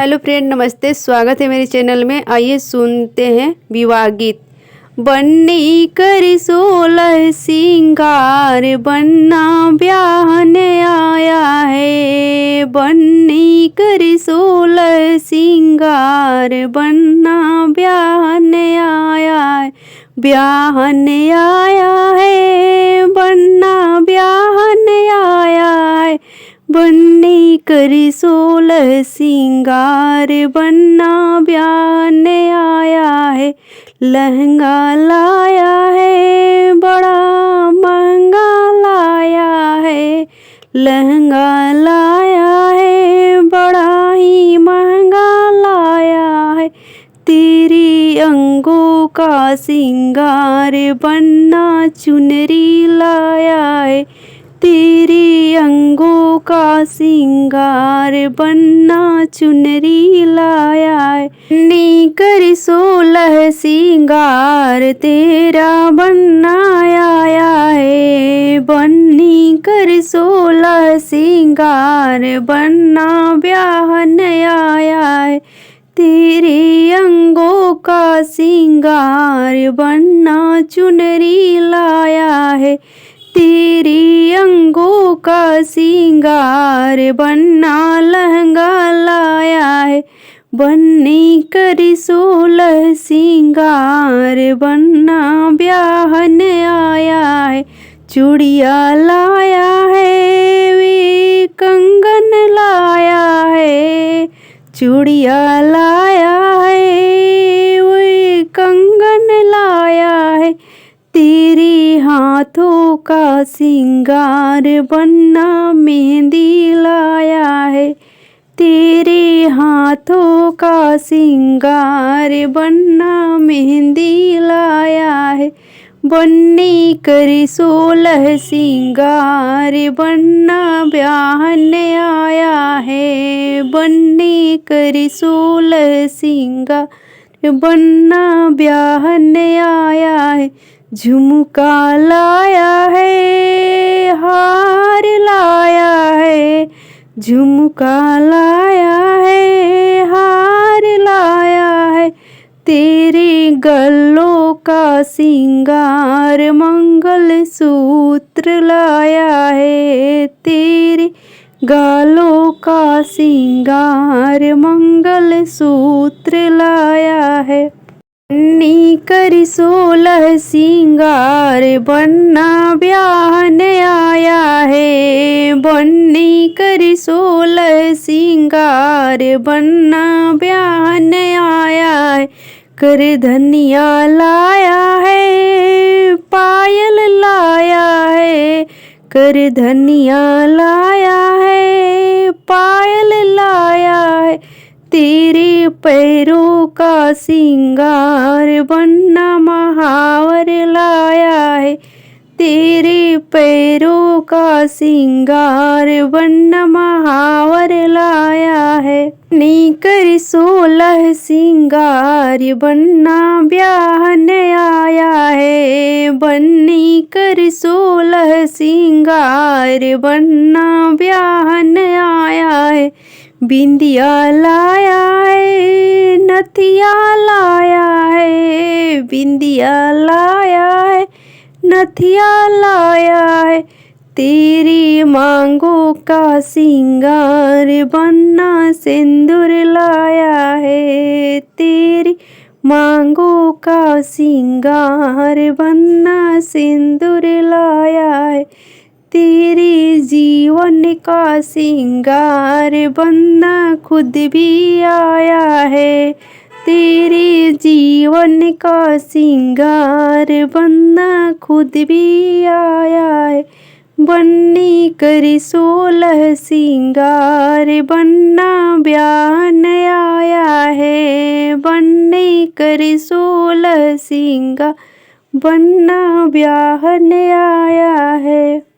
Hello friend, नमस्ते। स्वागत है मेरे चैनल में। आइए सुनते हैं विवाह गीत। बन्नी कर 16 सिंगार, बन्ना ब्याहने आया है। बन्नी कर 16 सिंगार, बन्ना ब्याहने आया है। ब्याहने आया है, बन्ना ब्याहने आया है। बन्नी कर 16 सिंगार, बन्ना ब्याहने आया है। लहंगा लाया है, बड़ा महंगा लाया है। लहंगा लाया है, बड़ा ही महंगा लाया है। तेरी अंगों का सिंगार, बन्ना चुनरी लाया है। तेरी अंगों का सिंगार, बन्ना चुनरी लाया है। बन्नी कर 16 सिंगार, तेरा बन्ना आया है। बन्नी कर 16 सिंगार, बन्ना ब्याहने आया है। तेरे अंगों का सिंगार, बन्ना चुनरी लाया है। तेरी अंगों का सिंगार, बन्ना लहंगा लाया है। बन्नी कर 16 सिंगार, बन्ना ब्याहने आया है। चूड़िया लाया है, वे कंगन लाया है। चूड़िया लाया है, वे कंगन लाया है। तेरे हाथों का सिंगार, बन्ना मेहंदी लाया है। तेरे हाथों का सिंगार, बन्ना मेहंदी लाया है। बन्नी कर 16 सिंगार, बन्ना ब्याहने आया है। बन्नी कर 16 सिंगार, बन्ना ब्याहने आया है। झुमका लाया है, हार लाया है। झुमका लाया है, हार लाया है। तेरे गलों का सिंगार, मंगल सूत्र लाया है। तेरे गालों का सिंगार, मंगल सूत्र लाया है। बन्नी कर 16 सिंगार, बन्ना ब्याहने आया है। बन्नी कर 16 सिंगार, बन्ना ब्याहने आया है। कर धनिया लाया है, पायल लाया है। कर धनिया लाया है, पायल लाया है। तेरे पैरों का सिंगार, बन्ना महावर लाया है। तेरे पैरों का सिंगार, बन्ना महावर लाया है। बन्नी कर 16 सिंगार, बन्ना ब्याहने आया है। बन्नी कर 16 सिंगार, बन्ना ब्याहने आया है। बिंदिया लाया है, नथिया लाया है। बिंदिया लाया है, नथिया लाया है। तेरी मांगों का सिंगार, बन्ना सिंदूर लाया है। तेरी मांगों का सिंगार, बन्ना सिंदूर लाया है। तेरे जीवन का सिंगार, बन्ना खुद भी आया है। तेरे जीवन का सिंगार, बन्ना खुद भी आया है। बन्नी कर 16 सिंगार, बन्ना ब्याहने आया है। बन्नी कर 16 सिंगार, बन्ना ब्याहने आया है।